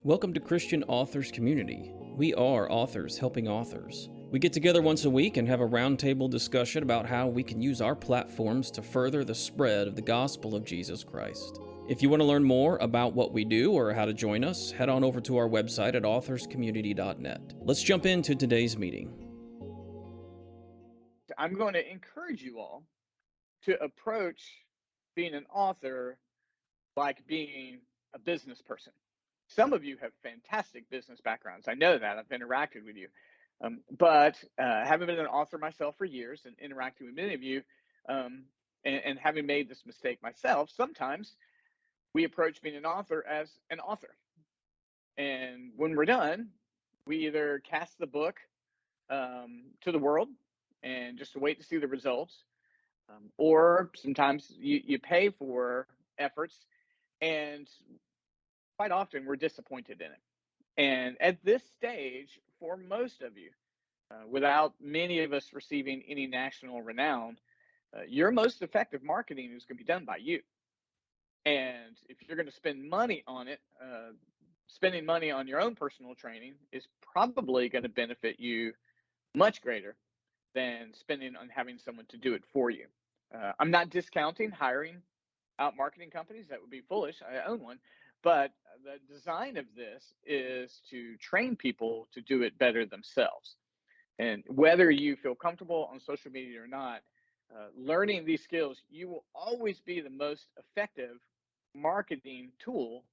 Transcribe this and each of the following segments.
Welcome to Christian Authors Community. We are authors helping authors. We get together once a week and have a roundtable discussion about how we can use our platforms to further the spread of the gospel of Jesus Christ. If you want to learn more about what we do or how to join us, head on over to our website at authorscommunity.net. Let's jump into today's meeting. I'm going to encourage you all to approach being an author like being a business person. Some of you have fantastic business backgrounds. I know that. I've interacted with you. But having been an author myself for years and interacting with many of you, and having made this mistake myself, sometimes we approach being an author as an author. And when we're done, we either cast the book to the world and just wait to see the results, or sometimes you pay for efforts, and quite often we're disappointed in it. And at this stage, for most of you, without many of us receiving any national renown, your most effective marketing is going to be done by you. And if you're going to spend money on it, spending money on your own personal training is probably going to benefit you much greater than spending on having someone to do it for you. I'm not discounting hiring out marketing companies. That would be foolish. I own one. But the design of this is to train people to do it better themselves. And whether you feel comfortable on social media or not, learning these skills, you will always be the most effective marketing tool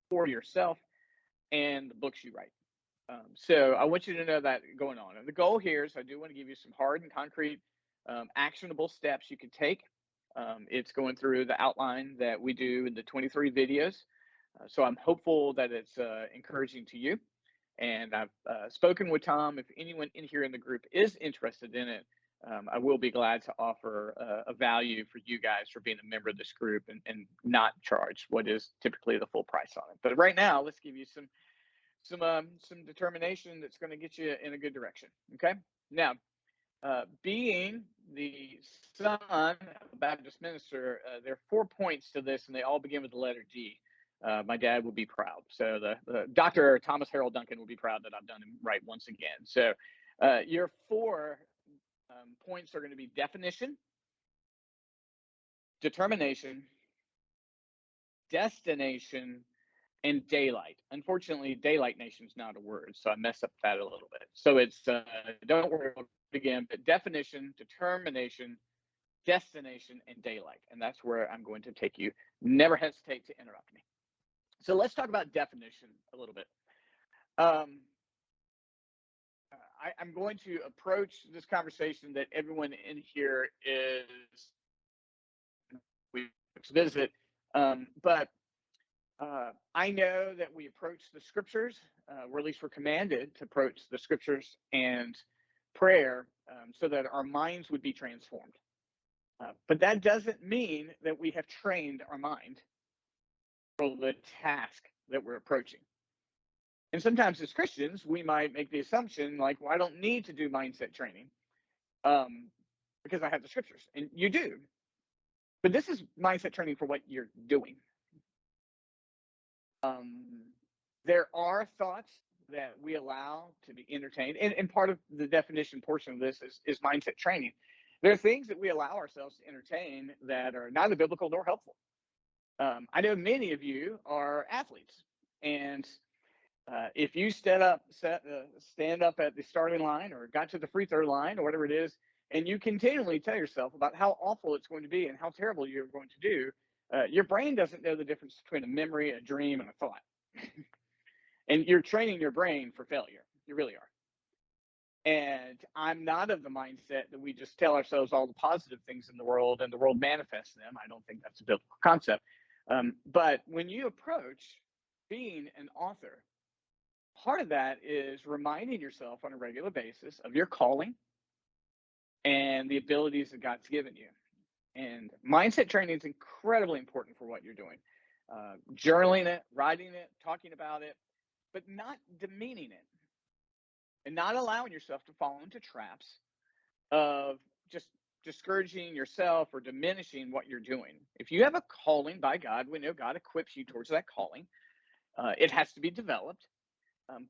for yourself and the books you write. So I want you to know that going on. And the goal here is I do want to give you some hard and concrete, actionable steps you can take. It's going through the outline that we do in the 23 videos. So I'm hopeful that it's encouraging to you. And I've spoken with Tom. If anyone in here in the group is interested in it, I will be glad to offer a value for you guys for being a member of this group and not charge what is typically the full price on it. But right now, let's give you some determination that's going to get you in a good direction. Okay. Now, being the son of a Baptist minister, there are 4 points to this, and they all begin with the letter D. My dad will be proud. So the Dr. Thomas Harold Duncan will be proud that I've done him right once again. So your 4 points are going to be definition, determination, destination, and daylight. Unfortunately, daylight nation is not a word, so I messed up that a little bit. So it's don't worry again, but definition, determination, destination, and daylight. And that's where I'm going to take you. Never hesitate to interrupt me. So let's talk about definition a little bit. I'm going to approach this conversation that everyone in here is we visit, but I know that we approach the scriptures, or at least we're commanded to approach the scriptures and prayer so that our minds would be transformed. But that doesn't mean that we have trained our mind for the task that we're approaching. And sometimes as Christians, we might make the assumption like, well, I don't need to do mindset training because I have the scriptures. And you do. But this is mindset training for what you're doing. There are thoughts that we allow to be entertained. And part of the definition portion of this is mindset training. There are things that we allow ourselves to entertain that are neither biblical nor helpful. I know many of you are athletes. And if you stand up at the starting line or got to the free throw line or whatever it is, and you continually tell yourself about how awful it's going to be and how terrible you're going to do, your brain doesn't know the difference between a memory, a dream, and a thought. And you're training your brain for failure. You really are. And I'm not of the mindset that we just tell ourselves all the positive things in the world and the world manifests them. I don't think that's a biblical concept. But when you approach being an author, part of that is reminding yourself on a regular basis of your calling and the abilities that God's given you. And mindset training is incredibly important for what you're doing. Journaling it, writing it, talking about it, but not demeaning it and not allowing yourself to fall into traps of just discouraging yourself or diminishing what you're doing. If you have a calling by God, we know God equips you towards that calling. It has to be developed.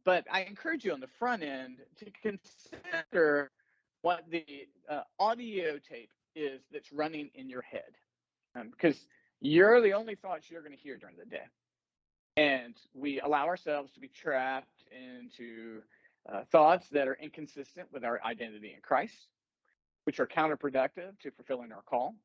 But I encourage you on the front end to consider what the audio tape is that's running in your head, because you're the only thoughts you're going to hear during the day. And we allow ourselves to be trapped into thoughts that are inconsistent with our identity in Christ, which are counterproductive to fulfilling our call.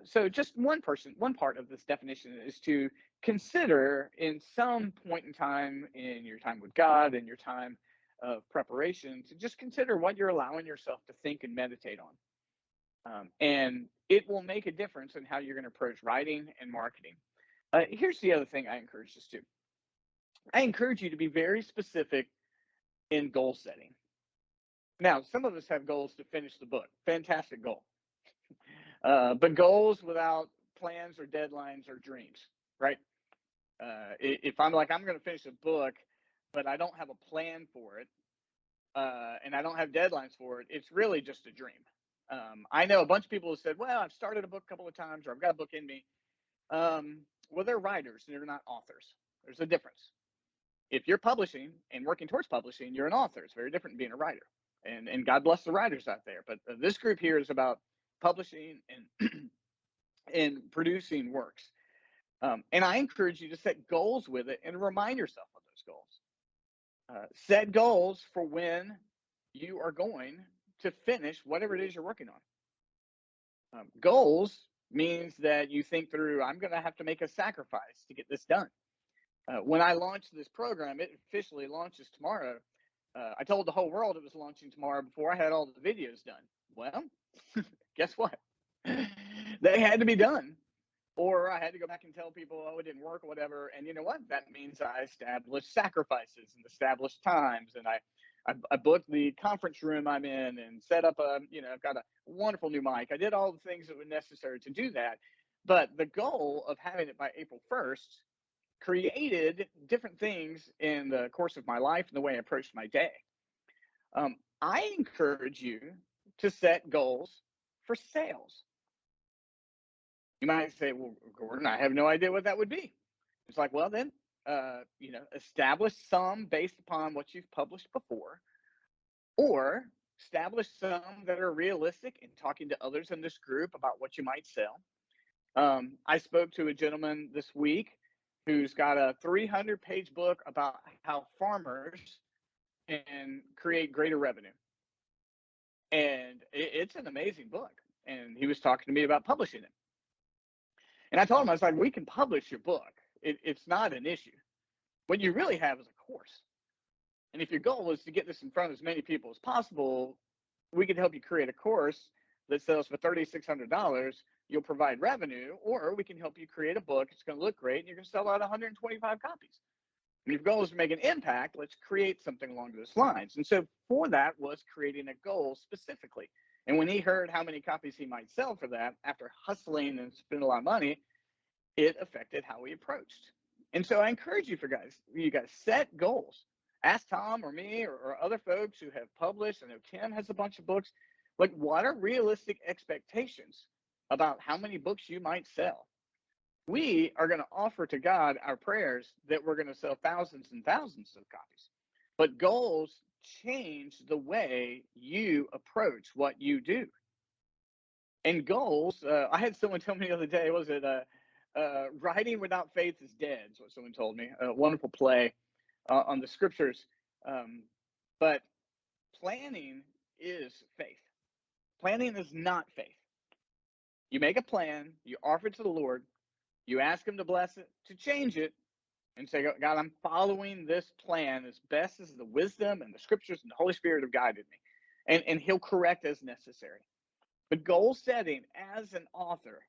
So just one part of this definition is to consider in some point in time in your time with God and your time of preparation to just consider what you're allowing yourself to think and meditate on. And it will make a difference in how you're going to approach writing and marketing. Here's the other thing I encourage us to. I encourage you to be very specific in goal setting. Now, some of us have goals to finish the book. Fantastic goal. But goals without plans or deadlines are dreams, right? If I'm like, I'm going to finish a book, but I don't have a plan for it, and I don't have deadlines for it, it's really just a dream. I know a bunch of people who said, well, I've started a book a couple of times, or I've got a book in me. Well, they're writers, they're not authors. There's a difference. If you're publishing and working towards publishing, you're an author. It's very different than being a writer. And God bless the writers out there. But this group here is about publishing and and producing works. And I encourage you to set goals with it and remind yourself of those goals. Set goals for when you are going to finish whatever it is you're working on. Goals means that you think through, I'm going to have to make a sacrifice to get this done. When I launched this program, it officially launches tomorrow. I told the whole world it was launching tomorrow before I had all the videos done. Well, guess what? They had to be done, or I had to go back and tell people, oh, it didn't work or whatever. And you know what? That means I established sacrifices and established times. And I booked the conference room I'm in and set up I've got a wonderful new mic. I did all the things that were necessary to do that. But the goal of having it by April 1st created different things in the course of my life and the way I approached my day. I encourage you to set goals for sales. You might say, well, Gordon, I have no idea what that would be. It's like, well, then, establish some based upon what you've published before, or establish some that are realistic in talking to others in this group about what you might sell. I spoke to a gentleman this week who's got a 300-page book about how farmers can create greater revenue. And it's an amazing book. And he was talking to me about publishing it. And I told him, I was like, we can publish your book. It's not an issue. What you really have is a course. And if your goal is to get this in front of as many people as possible, we can help you create a course that sells for $3,600. You'll provide revenue, or we can help you create a book. It's going to look great, and you're going to sell out 125 copies. And if your goal is to make an impact, let's create something along those lines. And so for that was creating a goal specifically. And when he heard how many copies he might sell for that, after hustling and spending a lot of money, it affected how we approached. And so I encourage you guys set goals. Ask Tom or me or other folks who have published. I know Tim has a bunch of books. Like, what are realistic expectations about how many books you might sell? We are going to offer to God our prayers that we're going to sell thousands and thousands of copies. But goals change the way you approach what you do. And goals, I had someone tell me the other day, was it writing without faith is dead, is what someone told me. A wonderful play on the scriptures. But planning is faith. Planning is not faith. You make a plan, you offer it to the Lord, you ask him to bless it, to change it, and say, God, I'm following this plan as best as the wisdom and the scriptures and the Holy Spirit have guided me. And he'll correct as necessary. But goal setting as an author,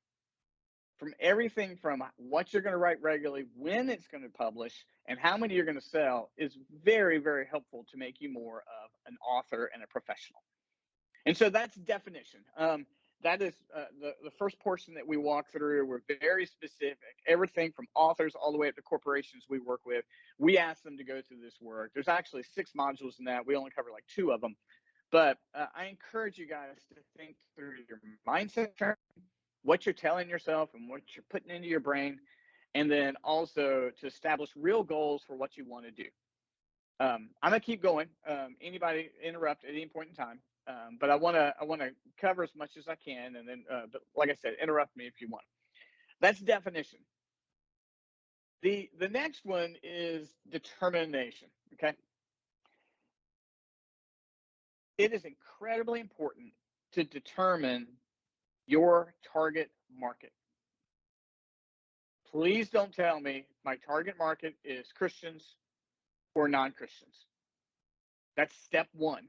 from everything from what you're going to write regularly, when it's going to publish, and how many you're going to sell, is very, very helpful to make you more of an author and a professional. And so that's definition. That is the first portion that we walk through. We're very specific. Everything from authors all the way up to corporations we work with, we ask them to go through this work. There's actually 6 modules in that. We only cover like 2 of them. But I encourage you guys to think through your mindset, what you're telling yourself and what you're putting into your brain, and then also to establish real goals for what you want to do. I'm gonna keep going. Anybody interrupt at any point in time, but I wanna cover as much as I can, and then, but like I said, interrupt me if you want. That's definition. The next one is determination. Okay, it is incredibly important to determine your target market. Please don't tell me my target market is Christians or non-Christians. That's step one.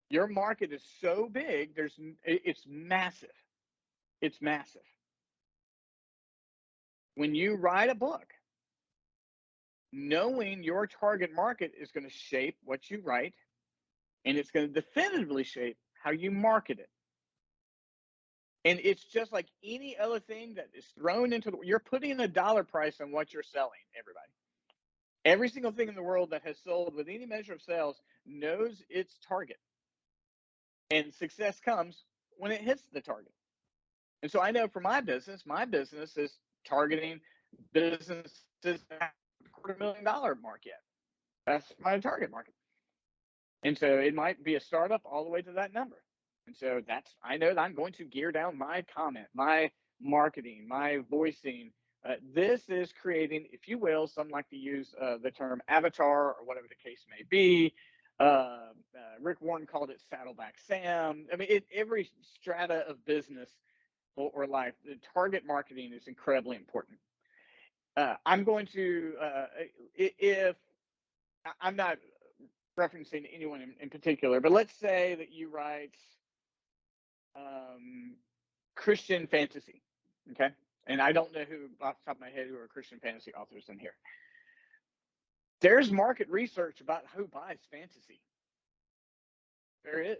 Your market is so big, it's massive. It's massive. When you write a book, knowing your target market is going to shape what you write, and it's going to definitively shape how you market it. And it's just like any other thing that is thrown into you're putting a dollar price on what you're selling, everybody. Every single thing in the world that has sold with any measure of sales knows its target. And success comes when it hits the target. And so I know for my business is targeting businesses that have a $250,000 market. That's my target market. And so it might be a startup all the way to that number. And so I know that I'm going to gear down my comment, my marketing, my voicing. This is creating, if you will, some like to use the term avatar or whatever the case may be. Rick Warren called it Saddleback Sam. I mean, every strata of business or life, the target marketing is incredibly important. I'm going to, if I'm not referencing anyone in particular, but let's say that you write Christian fantasy, okay? And I don't know who, off the top of my head, who are Christian fantasy authors in here. There's market research about who buys fantasy. There is.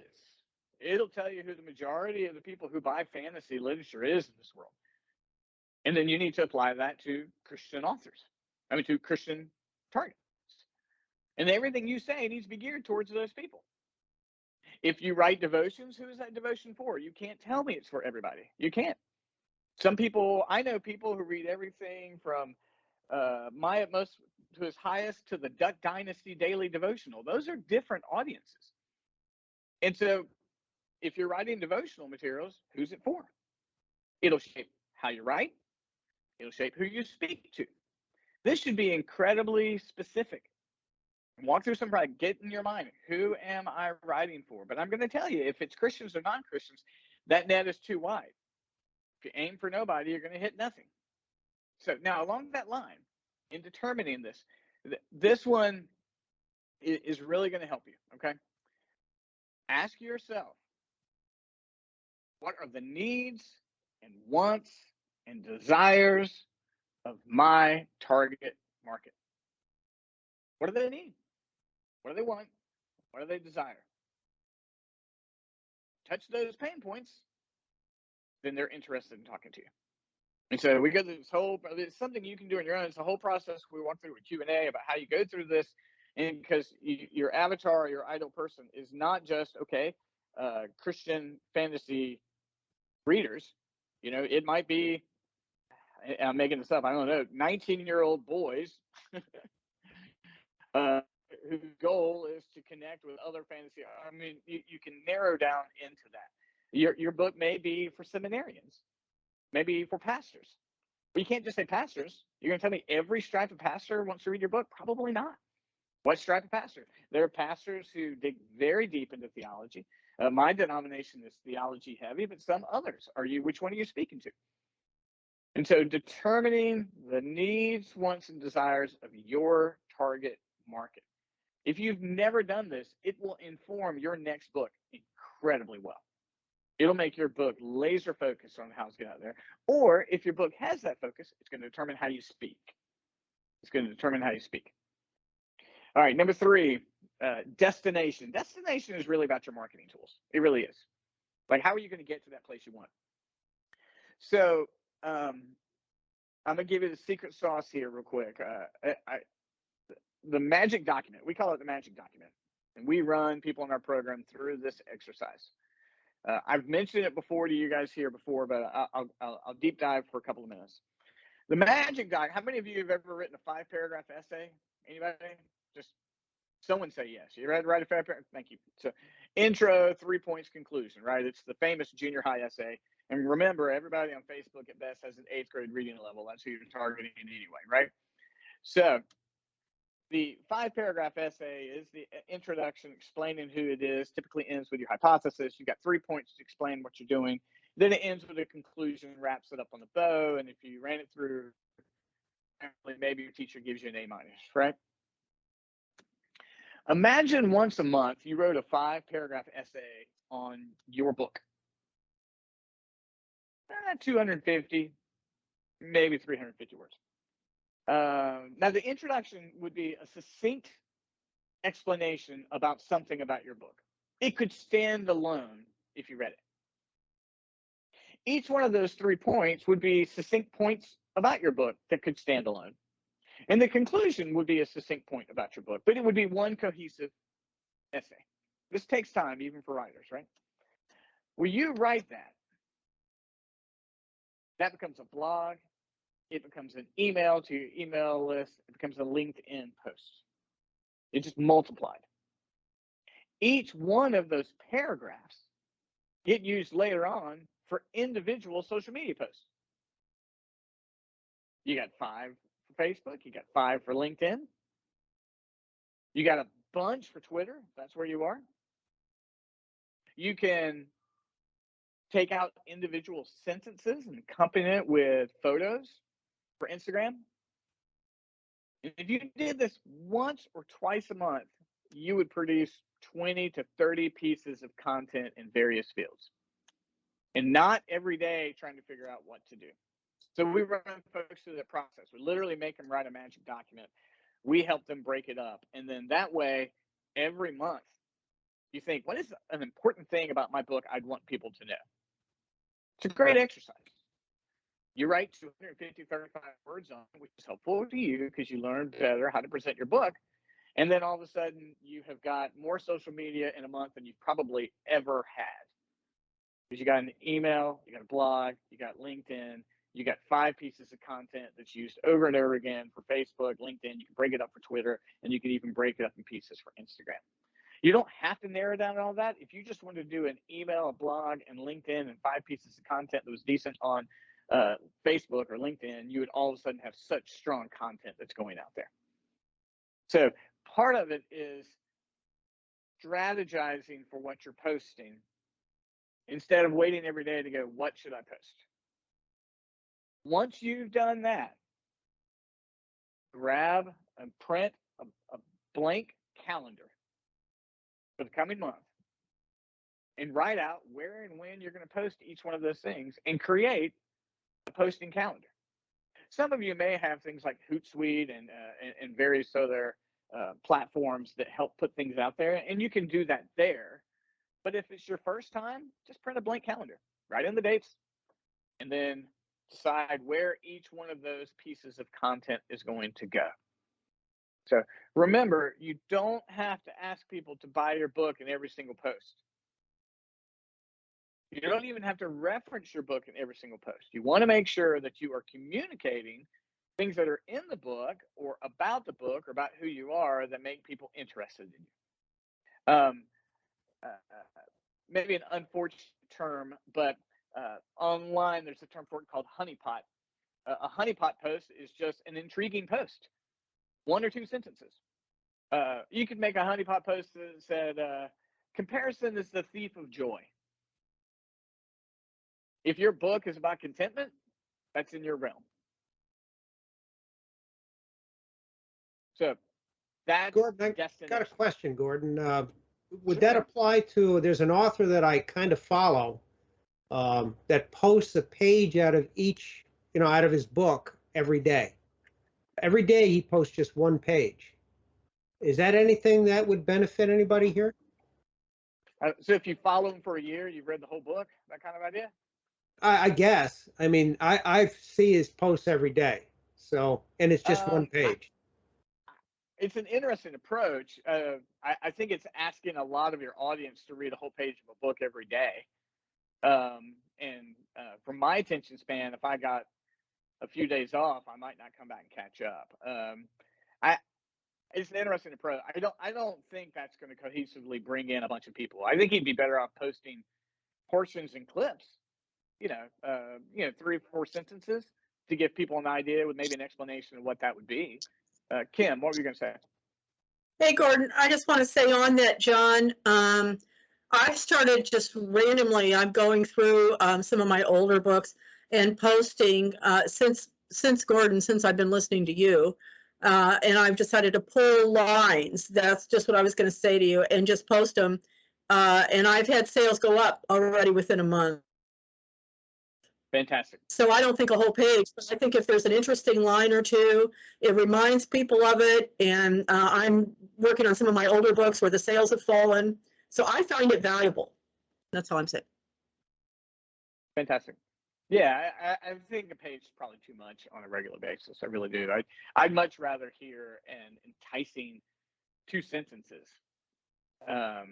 It'll tell you who the majority of the people who buy fantasy literature is in this world. And then you need to apply that to Christian authors. To Christian targets. And everything you say needs to be geared towards those people. If you write devotions, who is that devotion for? You can't tell me it's for everybody. You can't. Some people, I know people who read everything from my utmost to his highest to the Duck Dynasty Daily Devotional. Those are different audiences. And so if you're writing devotional materials, who's it for? It'll shape how you write. It'll shape who you speak to. This should be incredibly specific. Walk through some pride. Get in your mind, who am I writing for? But I'm going to tell you, if it's Christians or non-Christians, that net is too wide. If you aim for nobody, you're going to hit nothing. So now along that line, in determining this, this one is really going to help you, okay? Ask yourself, what are the needs and wants and desires of my target market? What do they need? What do they want? What do they desire? Touch those pain points, then they're interested in talking to you. And so we go through this whole, it's something you can do on your own. It's a whole process. We walk through a Q&A about how you go through this. And because your avatar, your ideal person is not just, okay, Christian fantasy readers. It might be, I'm making this up, I don't know, 19-year-old boys whose goal is to connect with other fantasy. You can narrow down into that. Your book may be for seminarians, maybe for pastors. But you can't just say pastors. You're going to tell me every stripe of pastor wants to read your book? Probably not. What stripe of pastor? There are pastors who dig very deep into theology. My denomination is theology heavy, but some others. Which one are you speaking to? And so determining the needs, wants, and desires of your target market. If you've never done this, it will inform your next book incredibly well. It'll make your book laser focused on how it's get out there. Or if your book has that focus, it's going to determine how you speak. It's going to determine how you speak. All right, number 3, destination. Destination is really about your marketing tools. It really is. Like, how are you going to get to that place you want? So I'm going to give you the secret sauce here real quick. The magic document, we call it the magic document. And we run people in our program through this exercise. I've mentioned it before to you guys here before, but I'll deep dive for a couple of minutes. The magic doc. How many of you have ever written a 5-paragraph essay? Anybody? Just someone say yes. You ready to write a 5-paragraph? Thank you. So, intro, 3 points, conclusion. Right? It's the famous junior high essay. And remember, everybody on Facebook at best has an 8th grade reading level. That's who you're targeting anyway, right? So, the 5-paragraph essay is the introduction, explaining who it is. Typically ends with your hypothesis. You got 3 points to explain what you're doing. Then it ends with a conclusion, wraps it up on the bow. And if you ran it through, maybe your teacher gives you an A-, right? Imagine once a month you wrote a 5-paragraph essay on your book. 250, maybe 350 words. Now, the introduction would be a succinct explanation about something about your book. It could stand alone if you read it. Each one of those 3 points would be succinct points about your book that could stand alone. And the conclusion would be a succinct point about your book, but it would be one cohesive essay. This takes time, even for writers, right? When you write that, that becomes a blog. It becomes an email to your email list. It becomes a LinkedIn post. It just multiplied. Each one of those paragraphs get used later on for individual social media posts. You got 5 for Facebook. You got 5 for LinkedIn. You got a bunch for Twitter. If that's where you are. You can take out individual sentences and accompany it with photos for Instagram. And if you did this once or twice a month, you would produce 20 to 30 pieces of content in various fields. And not every day trying to figure out what to do. So we run folks through that process. We literally make them write a magic document. We help them break it up. And then that way, every month, you think, what is an important thing about my book I'd want people to know? It's a great exercise. You write 250, 35 words on it, which is helpful to you because you learn better how to present your book. And then all of a sudden, you have got more social media in a month than you've probably ever had. Because you got an email, you got a blog, you got LinkedIn, you got 5 pieces of content that's used over and over again for Facebook, LinkedIn. You can break it up for Twitter, and you can even break it up in pieces for Instagram. You don't have to narrow down all that. If you just wanted to do an email, a blog, and LinkedIn, and 5 pieces of content that was decent on Facebook or LinkedIn, you would all of a sudden have such strong content that's going out there. So part of it is strategizing for what you're posting instead of waiting every day to go, what should I post? Once you've done that, grab and print a blank calendar for the coming month and write out where and when you're going to post each one of those things and create a posting calendar. Some of you may have things like Hootsuite and various other platforms that help put things out there, and you can do that there. But if it's your first time, just print a blank calendar, write in the dates, and then decide where each one of those pieces of content is going to go. So remember, you don't have to ask people to buy your book in every single post. You don't even have to reference your book in every single post. You want to make sure that you are communicating things that are in the book or about the book or about who you are that make people interested in you. Maybe an unfortunate term, but online there's a term for it called honeypot. A honeypot post is just an intriguing post, 1 or 2 sentences. You could make a honeypot post that said, comparison is the thief of joy. If your book is about contentment, that's in your realm. So that's Gordon, I got a question, Gordon. Would that apply to, there's an author that I kind of follow that posts a page out of each, out of his book every day. Every day he posts just 1 page. Is that anything that would benefit anybody here? So if you follow him for a year, you've read the whole book, that kind of idea? I guess. I mean, I see his posts every day. So, and it's just 1 page. It's an interesting approach. I think it's asking a lot of your audience to read a whole page of a book every day. And from my attention span, if I got a few days off, I might not come back and catch up. It's an interesting approach. I don't think that's going to cohesively bring in a bunch of people. I think he'd be better off posting portions and clips, 3 or 4 sentences to give people an idea with maybe an explanation of what that would be. Kim, what were you going to say? Hey, Gordon, I just want to say on that, John, I started just randomly, I'm going through some of my older books and posting since Gordon, since I've been listening to you, and I've decided to pull lines. That's just what I was going to say to you, and just post them. And I've had sales go up already within a month. Fantastic. So I don't think a whole page, but I think if there's an interesting line or two, it reminds people of it. And I'm working on some of my older books where the sales have fallen. So I find it valuable. That's all I'm saying. Fantastic. Yeah, I think a page is probably too much on a regular basis. I really do. I'd much rather hear an enticing 2 sentences. That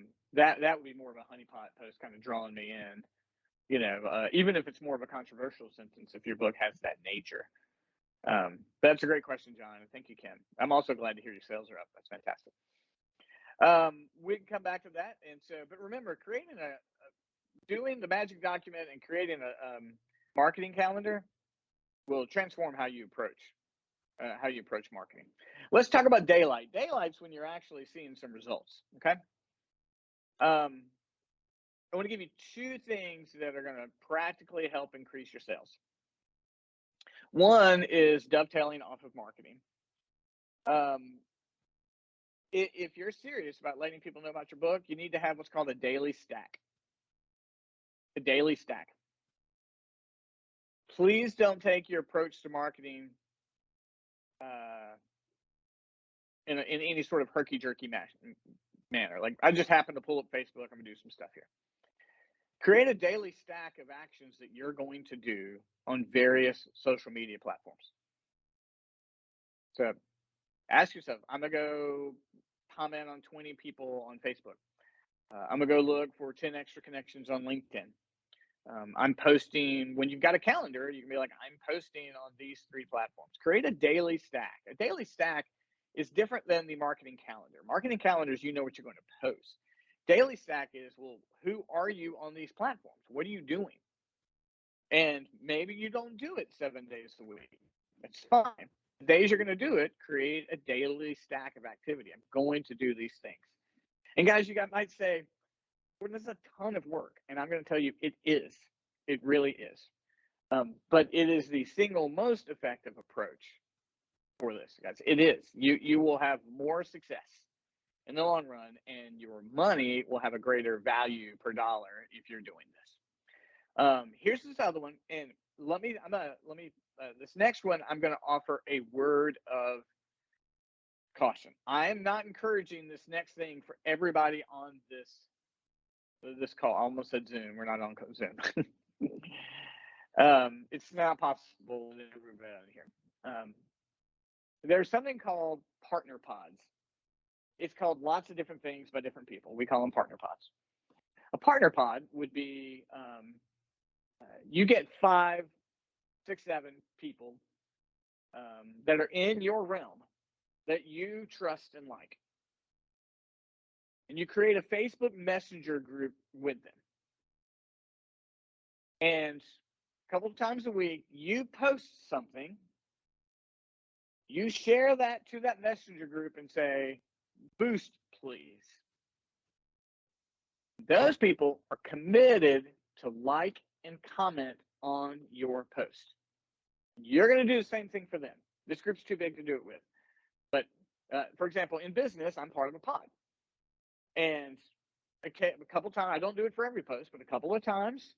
would be more of a Honeypot Post kind of drawing me in. Even if it's more of a controversial sentence, if your book has that nature. That's a great question, John. I think you can. I'm also glad to hear your sales are up. That's fantastic. We can come back to that. And so, but remember, doing the magic document and creating a marketing calendar will transform how you approach marketing. Let's talk about daylight. Daylight's when you're actually seeing some results. Okay. I want to give you 2 things that are going to practically help increase your sales. One is dovetailing off of marketing. If you're serious about letting people know about your book, you need to have what's called a daily stack. A daily stack. Please don't take your approach to marketing in any sort of herky-jerky manner. Like, I just happened to pull up Facebook. I'm going to do some stuff here. Create a daily stack of actions that you're going to do on various social media platforms. So ask yourself, I'm going to go comment on 20 people on Facebook. I'm going to go look for 10 extra connections on LinkedIn. I'm posting, when you've got a calendar, you can be like, I'm posting on these 3 platforms. Create a daily stack. A daily stack is different than the marketing calendar. Marketing calendars, you know what you're going to post. Daily stack is, well, who are you on these platforms? What are you doing? And maybe you don't do it 7 days a week. That's fine. The days you're going to do it, create a daily stack of activity. I'm going to do these things. And guys, you might say, well, this is a ton of work. And I'm going to tell you, it is. It really is. But it is the single most effective approach for this, guys. It is. You will have more success in the long run, and your money will have a greater value per dollar if you're doing this. Here's this other one, and this next one, I'm going to offer a word of caution. I am not encouraging this next thing for everybody on this call. I almost said Zoom. We're not on Zoom. It's not possible to everybody on here. There's something called partner pods. It's called lots of different things by different people. We call them partner pods. A partner pod would be you get 5, 6, 7 people that are in your realm that you trust and like. And you create a Facebook Messenger group with them. And a couple of times a week, you post something. You share that to that Messenger group and say, boost, please. Those people are committed to like and comment on your post. You're going to do the same thing for them. This group's too big to do it with. But for example, in business, I'm part of a pod. And a couple times, I don't do it for every post, but a couple of times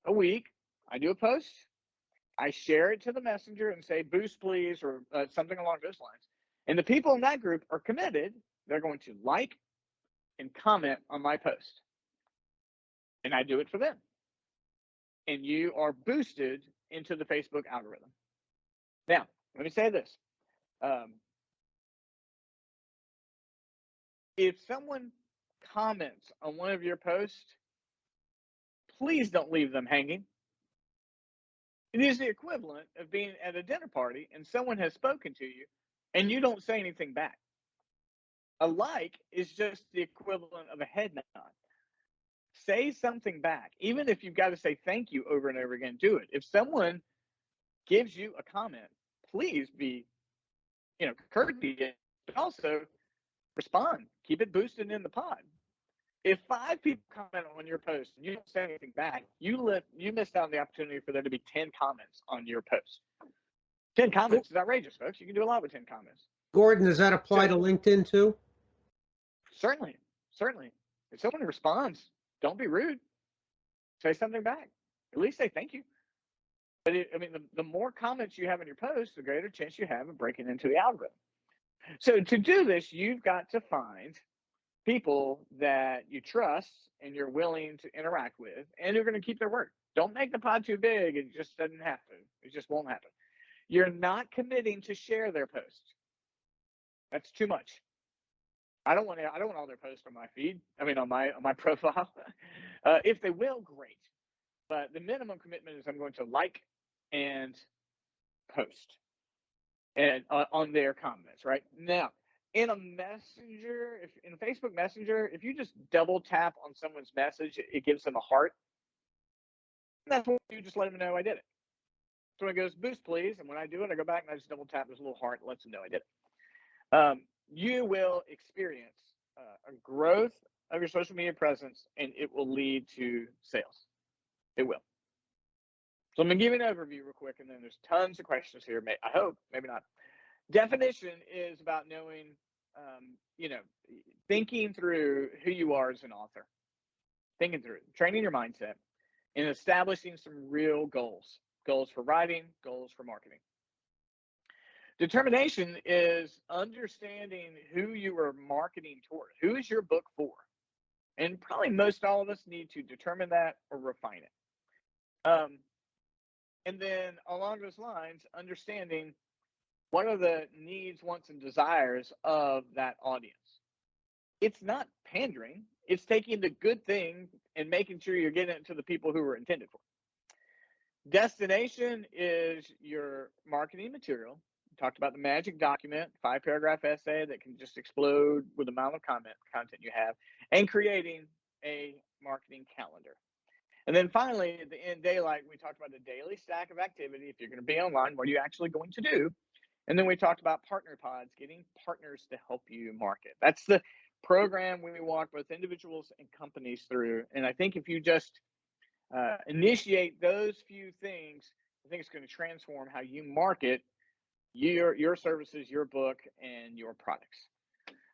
a week, I do a post. I share it to the messenger and say, boost, please, or something along those lines. And the people in that group are committed. They're going to like and comment on my post. And I do it for them. And you are boosted into the Facebook algorithm. Now, let me say this. If someone comments on one of your posts, please don't leave them hanging. It is the equivalent of being at a dinner party and someone has spoken to you and you don't say anything back. A like is just the equivalent of a head nod. Say something back. Even if you've got to say thank you over and over again, do it. If someone gives you a comment, please be, courteous, but also respond. Keep it boosted in the pod. If 5 people comment on your post and you don't say anything back, you missed out on the opportunity for there to be 10 comments on your post. 10 comments is outrageous, folks. You can do a lot with 10 comments. Gordon, does that apply to LinkedIn too? Certainly. If someone responds, don't be rude. Say something back. At least say thank you. But the more comments you have in your post, the greater chance you have of breaking into the algorithm. So to do this, you've got to find people that you trust and you're willing to interact with, and who are going to keep their word. Don't make the pod too big. It just doesn't happen. It just won't happen. You're not committing to share their posts. That's too much. I don't want all their posts on my feed. On my profile. If they will, great. But the minimum commitment is I'm going to like and post and on their comments. Right now, in a messenger, in Facebook Messenger, if you just double tap on someone's message, it gives them a heart. And that's when you just let them know I did it. So it goes boost, please. And when I do it, I go back and I just double tap this little heart and lets them know I did it. You will experience a growth of your social media presence, and it will lead to sales. It will. So I'm going to give you an overview real quick, and then there's tons of questions here. I hope, maybe not. Definition is about knowing, thinking through who you are as an author, thinking through it, training your mindset, and establishing some real goals for writing, goals for marketing. Determination is understanding who you are marketing toward. Who is your book for? And probably most all of us need to determine that or refine it. And then along those lines, understanding what are the needs, wants, and desires of that audience. It's not pandering. It's taking the good thing and making sure you're getting it to the people who were intended for. Destination is your marketing material. We talked about the magic document, 5-paragraph essay that can just explode with the amount of content you have, and creating a marketing calendar. And then finally, at the end, daylight, we talked about the daily stack of activity. If you're going to be online, what are you actually going to do? And then we talked about partner pods, getting partners to help you market. That's the program we walk both individuals and companies through. And I think if you just initiate those few things, I think it's going to transform how you market your services, your book, and your products.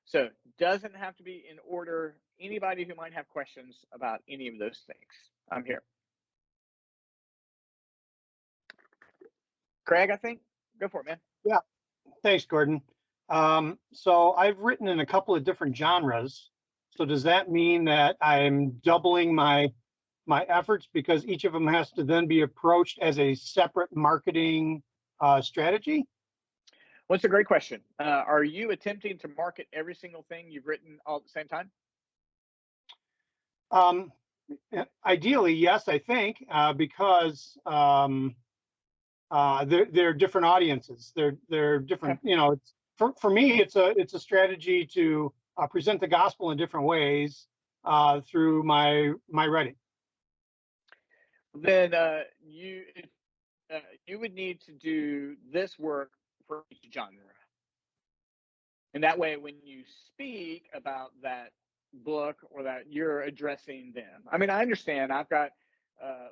So doesn't have to be in order. Anybody who might have questions about any of those things, I'm here. Craig, I think, go for it, man. Yeah, thanks, Gordon. So I've written in a couple of different genres. So does that mean that I'm doubling my efforts because each of them has to then be approached as a separate marketing strategy? Well, it's a great question. Are you attempting to market every single thing you've written all at the same time? Ideally, yes, I think, because they're different audiences. They're different. Okay. It's, for me, it's a strategy to present the gospel in different ways through my writing. Then you would need to do this work for each genre. And that way, when you speak about that book or that you're addressing them. I understand. I've got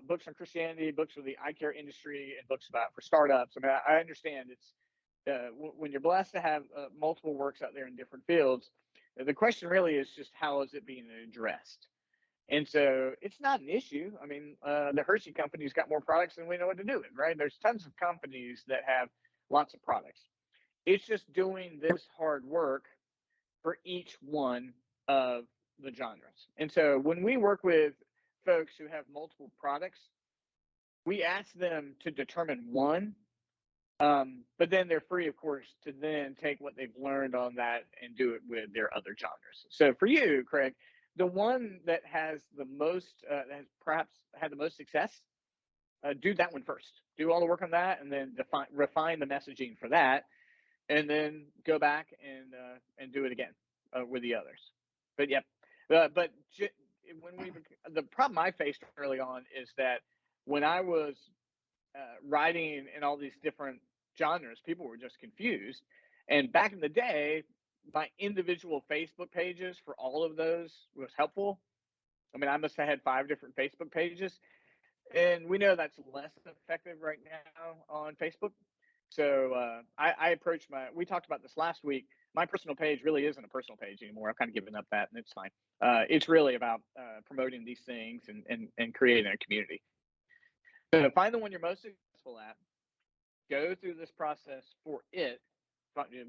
books on Christianity, books for the eye care industry, and books for startups. I understand it's when you're blessed to have multiple works out there in different fields. The question really is just how is it being addressed? And so it's not an issue. The Hershey company's got more products than we know what to do with, right? There's tons of companies that have lots of products. It's just doing this hard work for each one of the genres. And so when we work with folks who have multiple products, we ask them to determine one, but then they're free, of course, to then take what they've learned on that and do it with their other genres. So for you, Craig, the one that has the most, that has perhaps had the most success, do that one first. do all the work on that, and then refine the messaging for that, and then go back and do it again with the others. But yeah, the problem I faced early on is that when I was writing in all these different genres, people were just confused. And back in the day, my individual Facebook pages for all of those was helpful. I mean, I must have had 5 different Facebook pages, and we know that's less effective right now on Facebook. So I approached we talked about this last week. My personal page really isn't a personal page anymore. I've kind of given up that, and it's fine. It's really about promoting these things and creating a community. So find the one you're most successful at, go through this process for it,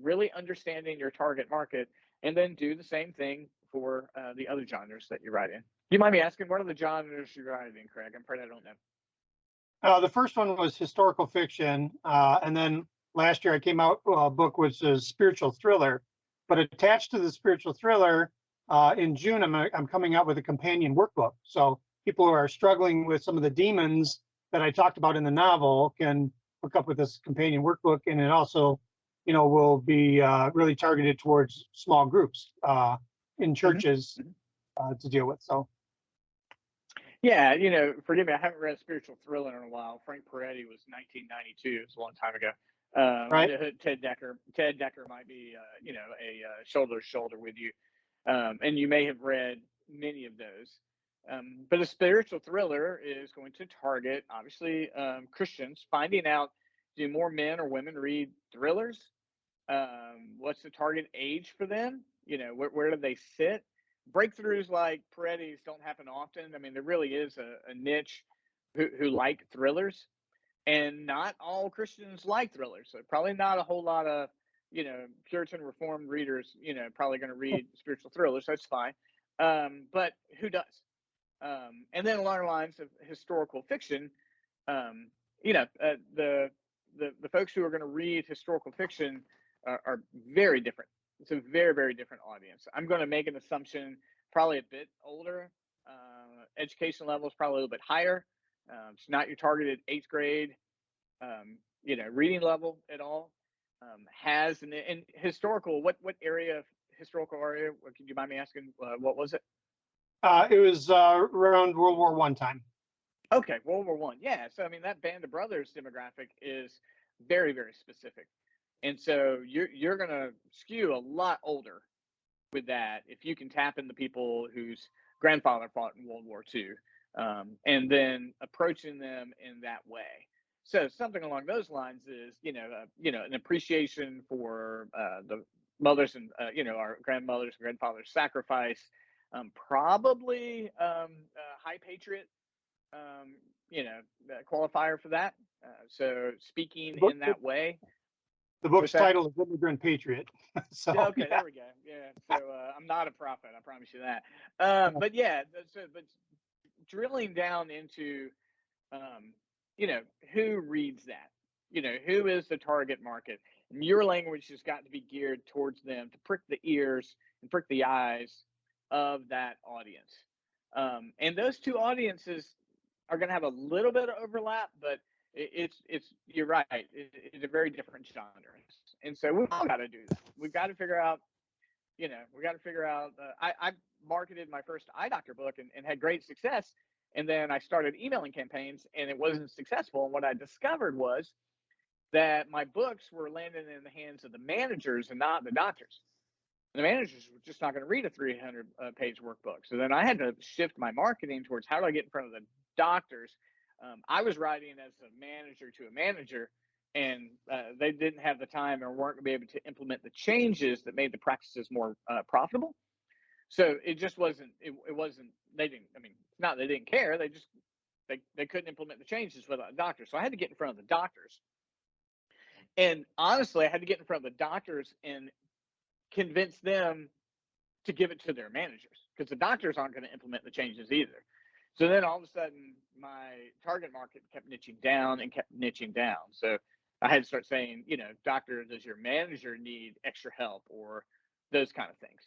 really understanding your target market, and then do the same thing for the other genres that you write in. Do you mind me asking, what are the genres you write in, Craig? I'm afraid I don't know. The first one was historical fiction, and then last year I came out a book which is spiritual thriller. But attached to the spiritual thriller, in June I'm coming out with a companion workbook. So people who are struggling with some of the demons that I talked about in the novel can hook up with this companion workbook, and it also, will be really targeted towards small groups in churches to deal with. So. Yeah, forgive me, I haven't read a spiritual thriller in a while. Frank Peretti was 1992. It's a long time ago. Right. Ted Decker might be, a shoulder to shoulder with you. And you may have read many of those. But a spiritual thriller is going to target, obviously, Christians, finding out, do more men or women read thrillers? What's the target age for them? Where do they sit? Breakthroughs like Peretti's don't happen often. I mean, there really is a niche who like thrillers, and not all Christians like thrillers. So probably not a whole lot of, Puritan Reformed readers, probably going to read spiritual thrillers. That's fine. But who does? And then along the lines of historical fiction, the folks who are going to read historical fiction are very different. It's a very, very different audience. I'm going to make an assumption, probably a bit older. Education level is probably a little bit higher. It's not your targeted 8th grade, reading level at all. Has an historical, what area of historical area? Could you mind me asking? What was it? It was around World War I time. Okay, World War I. Yeah. So I mean, that Band of Brothers demographic is very, very specific. And so you're going to skew a lot older with that if you can tap into people whose grandfather fought in World War II, and then approaching them in that way. So something along those lines is, an appreciation for the mothers and, our grandmothers and grandfathers' sacrifice, probably high patriot, qualifier for that. So speaking in that way. The book's title is Immigrant Patriot. So, okay, yeah. There we go. Yeah. So I'm not a prophet, I promise you that. But yeah, but drilling down into, who reads that? Who is the target market? And your language has got to be geared towards them to prick the ears and prick the eyes of that audience. And those two audiences are going to have a little bit of overlap, but it's you're right. It's a very different genre, and so we've all got to do that. We've got to figure out, I marketed my first eye doctor book and had great success, and then I started emailing campaigns and it wasn't successful. And what I discovered was that my books were landing in the hands of the managers and not the doctors. And the managers were just not going to read a 300-page workbook. So then I had to shift my marketing towards how do I get in front of the doctors. I was writing as a manager to a manager, and they didn't have the time or weren't going to be able to implement the changes that made the practices more profitable. So it just wasn't. It wasn't. They didn't. I mean, it's not they didn't care. They just they couldn't implement the changes without a doctor. So I had to get in front of the doctors. And honestly, I had to get in front of the doctors and convince them to give it to their managers, because the doctors aren't going to implement the changes either. So then all of a sudden, my target market kept niching down and kept niching down. So I had to start saying, doctor, does your manager need extra help, or those kind of things.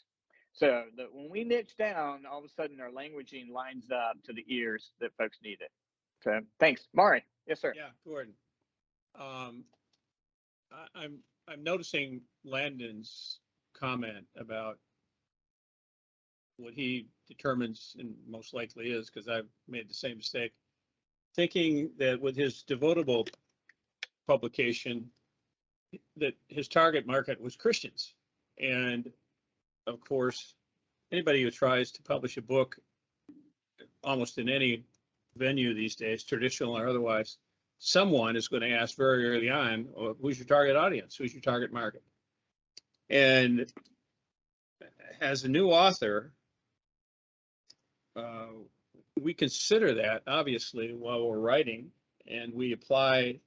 So when we niche down, all of a sudden our languaging lines up to the ears that folks need it. So thanks. Mari. Yes, sir. Yeah, Gordon. Um, I'm noticing Landon's comment about what he determines, and most likely is, because I've made the same mistake, thinking that with his Devotable publication, that his target market was Christians. And of course, anybody who tries to publish a book almost in any venue these days, traditional or otherwise, someone is going to ask very early on, well, who's your target audience? Who's your target market? And as a new author, we consider that obviously while we're writing, and we apply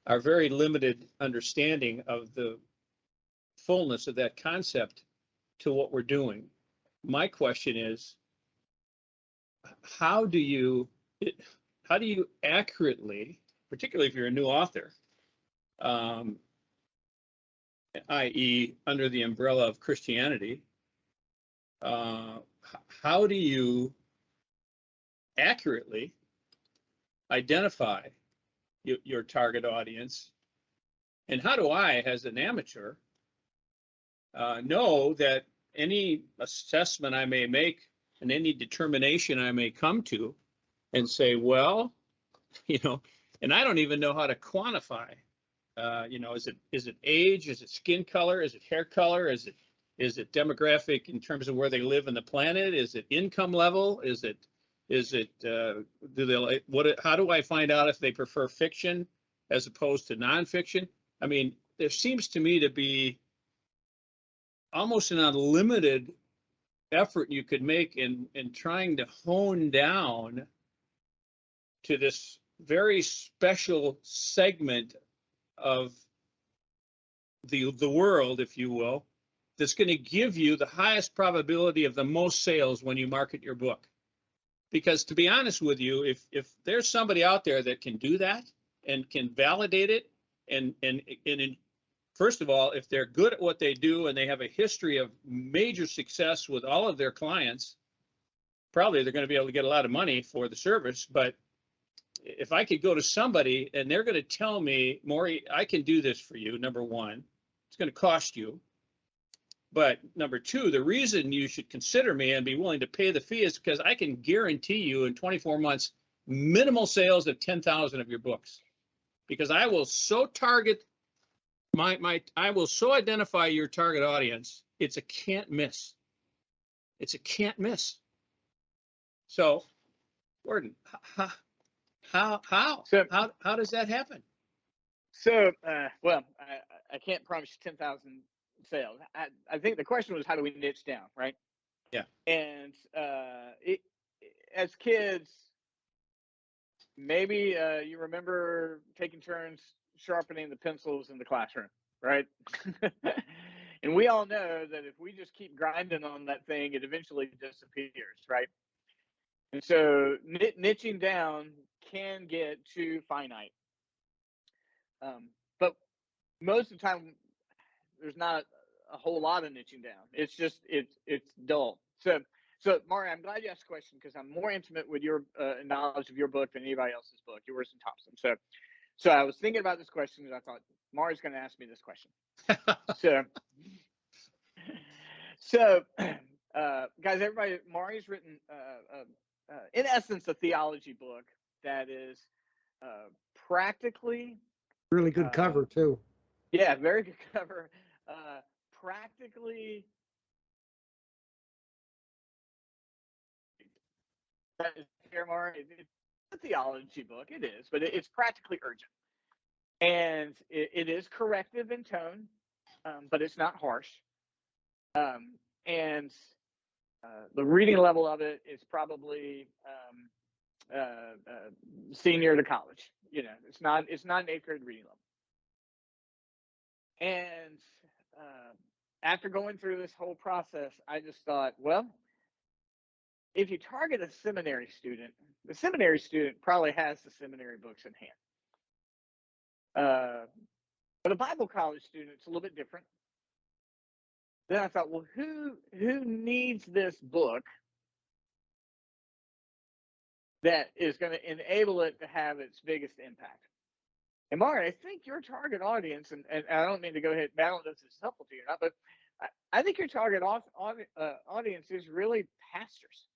our very limited understanding of the fullness of that concept to what we're doing. My question is, how do you accurately, particularly if you're a new author, i.e. under the umbrella of Christianity, how do you accurately identify your target audience? And how do I, as an amateur, know that any assessment I may make and any determination I may come to and say, well, and I don't even know how to quantify, is it age? Is it skin color? Is it hair color? Is it demographic in terms of where they live in the planet? Is it income level? How do I find out if they prefer fiction as opposed to nonfiction? I mean, there seems to me to be almost an unlimited effort you could make in trying to hone down to this very special segment of the world, if you will, that's going to give you the highest probability of the most sales when you market your book. Because to be honest with you, if there's somebody out there that can do that and can validate it, and first of all, if they're good at what they do and they have a history of major success with all of their clients, probably they're going to be able to get a lot of money for the service. But if I could go to somebody and they're going to tell me, Maury, I can do this for you, number one, it's going to cost you. But number two, the reason you should consider me and be willing to pay the fee is because I can guarantee you in 24 months, minimal sales of 10,000 of your books. Because I will so target I will so identify your target audience, it's a can't miss. It's a can't miss. So, Gordon, how does that happen? So, well, I can't promise you 10,000 sales. I think the question was, how do we niche down, right? Yeah. And as kids, maybe you remember taking turns sharpening the pencils in the classroom, right? And we all know that if we just keep grinding on that thing, it eventually disappears, right? And so niching down can get too finite. But most of the time, there's not a whole lot of niching down. It's just it's dull. So Maury, I'm glad you asked the question because I'm more intimate with your knowledge of your book than anybody else's book. You're worse than Thompson. So I was thinking about this question and I thought Maury's going to ask me this question. so guys, everybody, Maury's written in essence a theology book that is practically Really good cover too. Yeah, very good cover. Practically, it's a theology book. It is, but it's practically urgent, and it is corrective in tone, but it's not harsh. And the reading level of it is probably senior to college. It's not an 8th grade reading level. And after going through this whole process, I just thought, well, if you target a seminary student, the seminary student probably has the seminary books in hand. But a Bible college student, it's a little bit different. Then I thought, well, who needs this book that is going to enable it to have its biggest impact? And Mara, I think your target audience, and I don't mean to go ahead, I don't know if this is helpful to you or not, but I think your target audience is really pastors.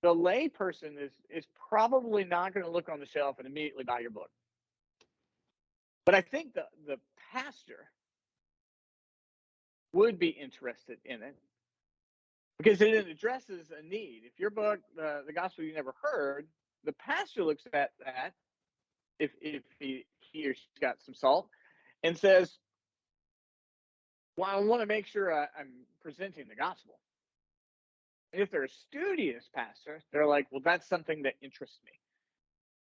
The lay person is probably not going to look on the shelf and immediately buy your book. But I think the pastor would be interested in it because it addresses a need. If your book, The Gospel You Never Heard, the pastor looks at that, if he or she's got some salt, and says, well, I want to make sure I'm presenting the gospel. And if they're a studious pastor, they're like, well, that's something that interests me.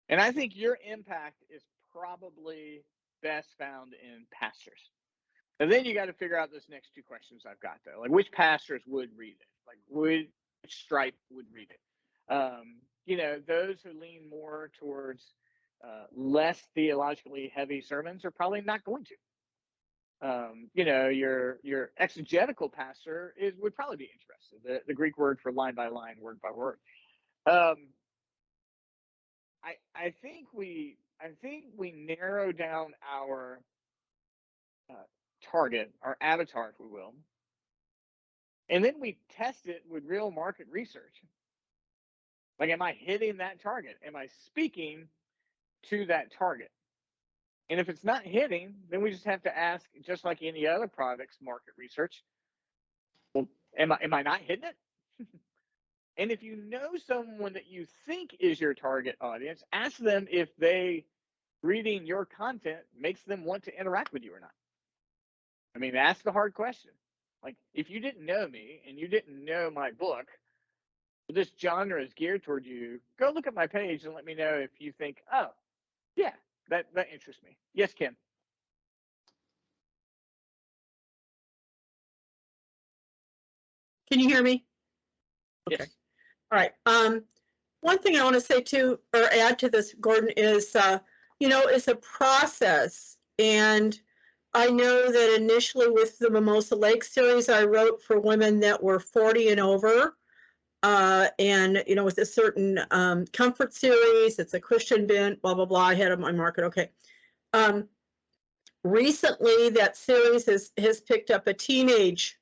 And I think your impact is probably best found in pastors. And then you got to figure out those next two questions I've got though. Like, which pastors would read it? Like, which stripe would read it? Those who lean more towards less theologically heavy sermons are probably not going to. Your exegetical pastor would probably be interested. The Greek word for line by line, word by word. I think we narrow down our target, our avatar, if we will, and then we test it with real market research. Like, am I hitting that target? Am I speaking to that target? And if it's not hitting, then we just have to ask, just like any other product's market research, well, am I not hitting it? And if you know someone that you think is your target audience, ask them if reading your content makes them want to interact with you or not. I mean, ask the hard question. Like, if you didn't know me and you didn't know my book, this genre is geared toward you, go look at my page and let me know if you think, oh, yeah, that interests me. Yes, Kim. Can you hear me? Okay. Yes. All right. One thing I want to say too, or add to this, Gordon, is it's a process. And I know that initially with the Mimosa Lake series, I wrote for women that were 40 and over. And with a certain comfort series, it's a Christian bent, blah, blah, blah. I had on my market. Okay. Recently, that series has picked up a teenage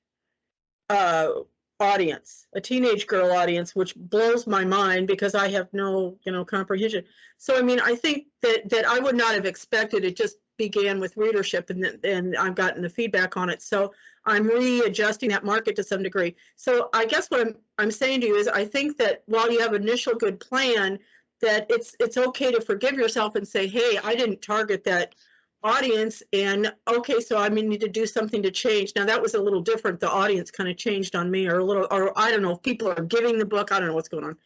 audience, a teenage girl audience, which blows my mind because I have no, comprehension. So, I mean, I think that I would not have expected it. Just began with readership, and I've gotten the feedback on it. So I'm readjusting that market to some degree. So I guess what I'm saying to you is, I think that while you have an initial good plan, that it's okay to forgive yourself and say, hey, I didn't target that audience, and okay, so I need to do something to change. Now that was a little different. The audience kind of changed on me, or I don't know if people are giving the book. I don't know what's going on,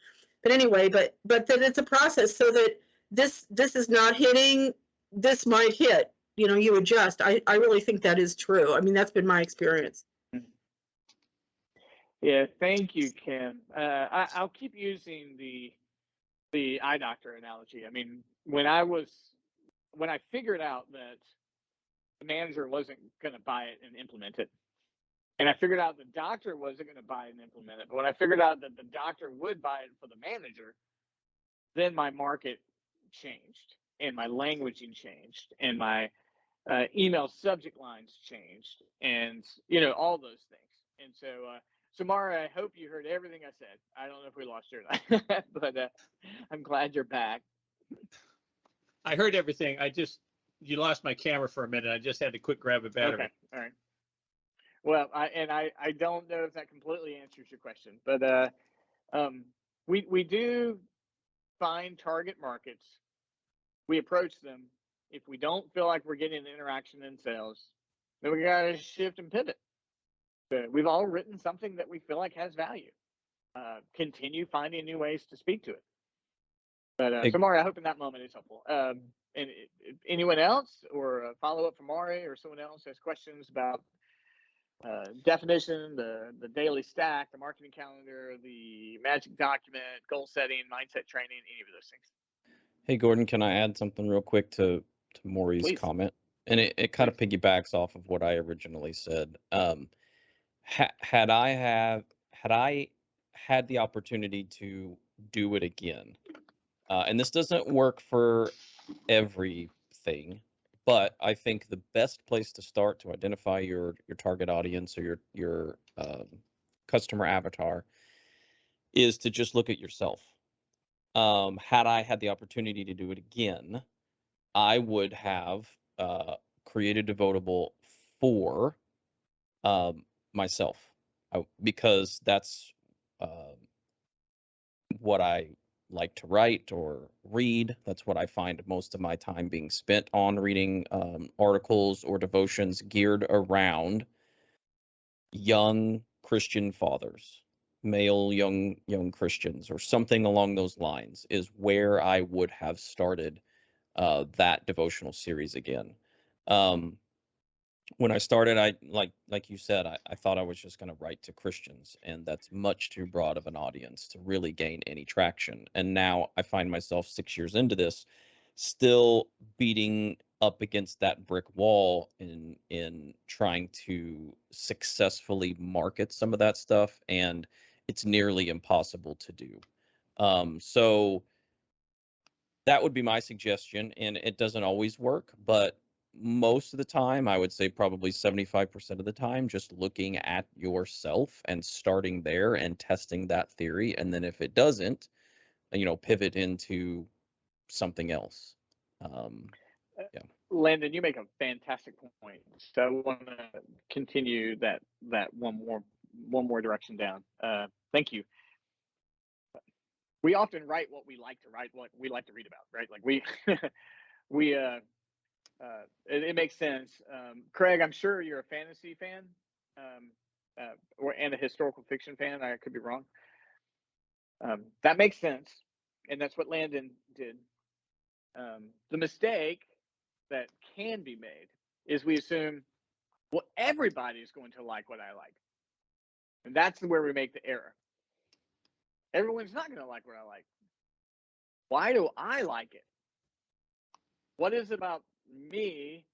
but anyway, but that it's a process, so that this is not hitting. This might hit. You adjust. I really think that is true. I mean, that's been my experience. Yeah, thank you, Kim. I'll keep using the eye doctor analogy. I mean, when I figured out that the manager wasn't going to buy it and implement it, and I figured out the doctor wasn't going to buy it and implement it, but when I figured out that the doctor would buy it for the manager, then my market changed, and my languaging changed, and my email subject lines changed, and all those things. And so Mara, I hope you heard everything I said. I don't know if we lost you or not, but I'm glad you're back. I heard everything. You lost my camera for a minute. I just had to quick grab a battery. Okay, all right. Well, I don't know if that completely answers your question, but we do find target markets. We approach them. If we don't feel like we're getting an interaction in sales, then we got to shift and pivot. We've all written something that we feel like has value. Continue finding new ways to speak to it. But so Mari, I hope in that moment is helpful. And anyone else, or a follow-up from Mari, or someone else has questions about definition, the daily stack, the marketing calendar, the magic document, goal setting, mindset training, any of those things? Hey, Gordon, can I add something real quick to Maury's Please. comment? And it kind of piggybacks off of what I originally said. Had I had the opportunity to do it again, And this doesn't work for everything, but I think the best place to start to identify your target audience or your customer avatar is to just look at yourself. Had I had the opportunity to do it again, I would have created a devotable for myself, because that's what I like to write or read. That's what I find most of my time being spent on, reading articles or devotions geared around young Christian fathers, male young Christians, or something along those lines, is where I would have started that devotional series again. When I started, I like you said, I thought I was just going to write to Christians, and that's much too broad of an audience to really gain any traction. And now I find myself 6 years into this, still beating up against that brick wall in trying to successfully market some of that stuff, and it's nearly impossible to do. So that would be my suggestion, and it doesn't always work, but most of the time, I would say probably 75% of the time, just looking at yourself and starting there and testing that theory. And then if it doesn't, pivot into something else. Yeah. Landon, you make a fantastic point. So I want to continue that one more direction down. Thank you. We often write what we like to write, what we like to read about, right? Like it makes sense. Craig, I'm sure you're a fantasy fan, and a historical fiction fan. I could be wrong. That makes sense, and that's what Landon did. The mistake that can be made is we assume, well, everybody's going to like what I like, and that's where we make the error. Everyone's not going to like what I like. Why do I like it? What is it about me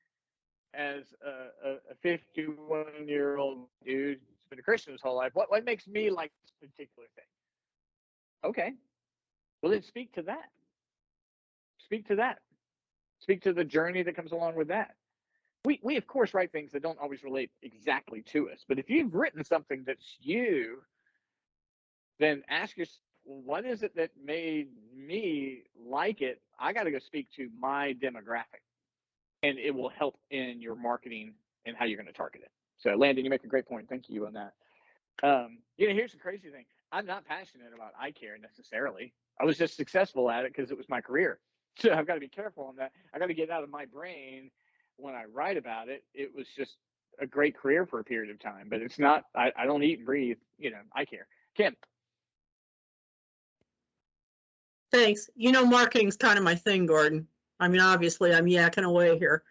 as a 51-year-old dude who's been a Christian his whole life? What makes me like this particular thing? Okay, well, then speak to that. Speak to that. Speak to the journey that comes along with that. We of course write things that don't always relate exactly to us, but if you've written something that's you, then ask yourself, what is it that made me like it? I got to go speak to my demographic, and it will help in your marketing and how you're going to target it. So, Landon, you make a great point. Thank you on that. Here's the crazy thing. I'm not passionate about eye care necessarily. I was just successful at it because it was my career. So I've got to be careful on that. I got to get out of my brain when I write about it. It was just a great career for a period of time, but it's not, I don't eat and breathe, eye care. Kim. Thanks. Marketing's kind of my thing, Gordon. I mean, obviously I'm yakking away here.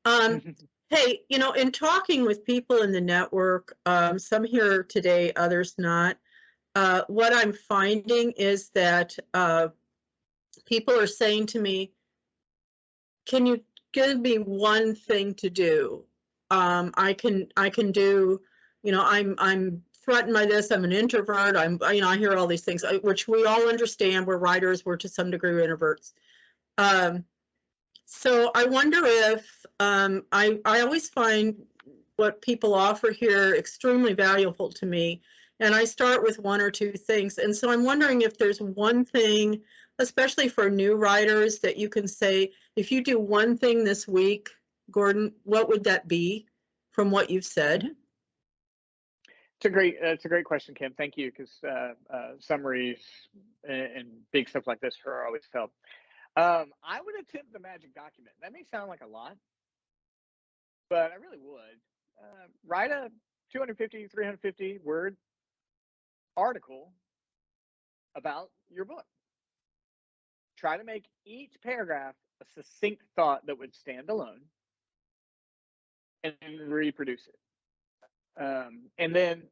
Hey, in talking with people in the network, some here today, others not, what I'm finding is that people are saying to me, can you give me one thing to do? I can do, I'm threatened by this. I'm an introvert. I hear all these things, which we all understand. We're writers. We're to some degree introverts. So I wonder if I always find what people offer here extremely valuable to me. And I start with one or two things. And so I'm wondering if there's one thing, especially for new writers, that you can say, if you do one thing this week, Gordon, what would that be from what you've said? It's a great question, Kim. Thank you, because summaries and big stuff like this are always help. I would attempt the magic document. That may sound like a lot, but I really would. Write a 250, 350 word article about your book. Try to make each paragraph a succinct thought that would stand alone, and reproduce it. And then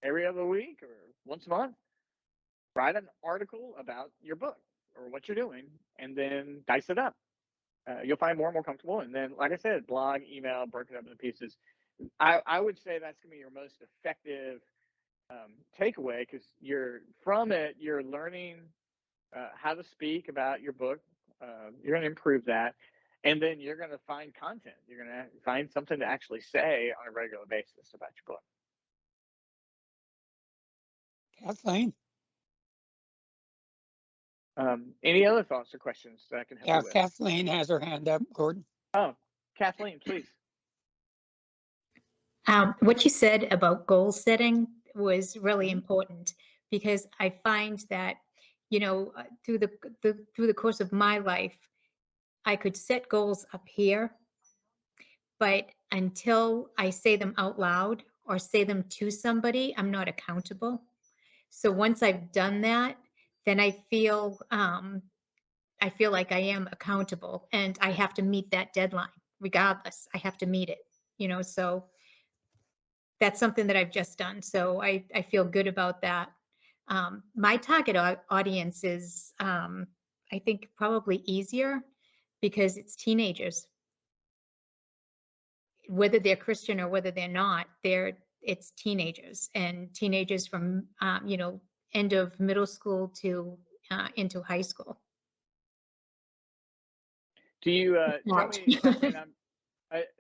every other week or once a month, write an article about your book or what you're doing, and then dice it up. You'll find more and more comfortable. And then, like I said, blog, email, broken up into pieces. I would say that's going to be your most effective takeaway, because you're learning how to speak about your book. You're going to improve that. And then you're going to find content. You're going to find something to actually say on a regular basis about your book. Kathleen? Any other thoughts or questions that I can help Yeah, you with? Kathleen has her hand up, Gordon. Oh, Kathleen, please. What you said about goal setting was really important, because I find that, through the course of my life, I could set goals up here, but until I say them out loud or say them to somebody, I'm not accountable. So once I've done that, then I feel like I am accountable, and I have to meet that deadline regardless. I have to meet it, so that's something that I've just done. So I feel good about that. My target audience is, I think, probably easier because it's teenagers. Whether they're Christian or whether they're not, it's teenagers, and teenagers from, end of middle school to into high school. Do you tell Right. me, Kathleen?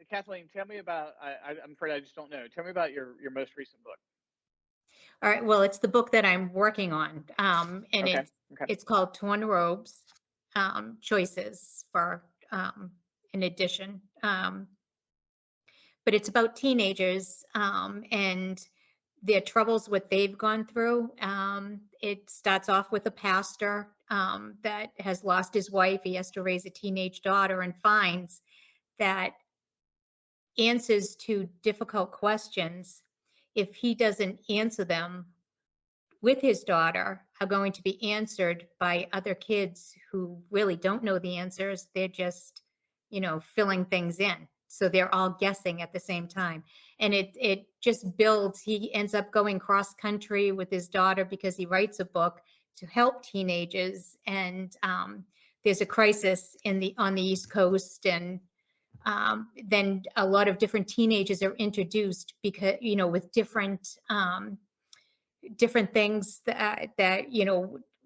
Kathleen, tell me about. I'm afraid I just don't know. Tell me about your most recent book. All right. Well, it's the book that I'm working on, and Okay. it's called Torn Robes, Choices for an edition. But it's about teenagers and their troubles, what they've gone through. It starts off with a pastor that has lost his wife. He has to raise a teenage daughter and finds that answers to difficult questions, if he doesn't answer them with his daughter, are going to be answered by other kids who really don't know the answers. They're just, filling things in. So they're all guessing at the same time. And it just builds. He ends up going cross country with his daughter because he writes a book to help teenagers. And there's a crisis on the East Coast, and then a lot of different teenagers are introduced because, with different things that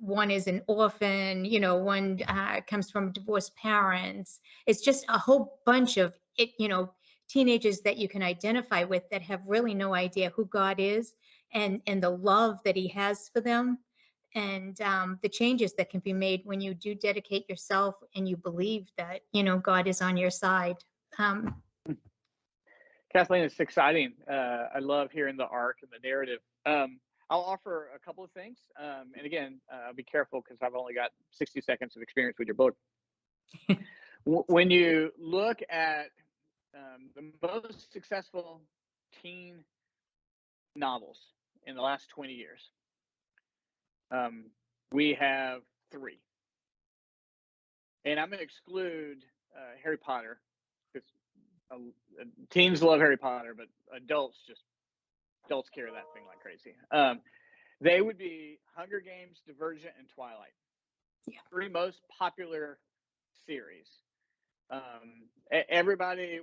one is an orphan, one comes from divorced parents. It's just a whole bunch of teenagers that you can identify with that have really no idea who God is, and the love that he has for them, and the changes that can be made when you do dedicate yourself and you believe that, God is on your side. Kathleen, it's exciting. I love hearing the arc and the narrative. I'll offer a couple of things. And again, be careful because I've only got 60 seconds of experience with your book. When you look at the most successful teen novels in the last 20 years, we have 3. And I'm going to exclude Harry Potter, because teens love Harry Potter, but adults carry that thing like crazy. They would be Hunger Games, Divergent, and Twilight. Yeah. 3 most popular series. Everybody,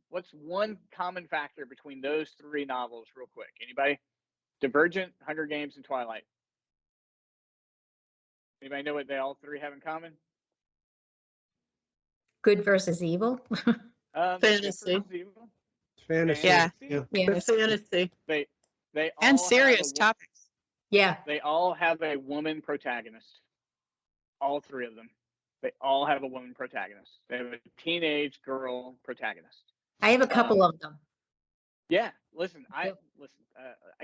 what's one common factor between those 3 novels, real quick? Anybody? Divergent, Hunger Games, and Twilight. Anybody know what they all 3 have in common? Good versus evil. Fantasy. Fantasy. Yeah. Yeah. It's fantasy. They all And have serious a, topics. Yeah. They all have a woman protagonist. All 3 of them. They all have a woman protagonist. They have a teenage girl protagonist. I have a couple of them. Yeah, listen,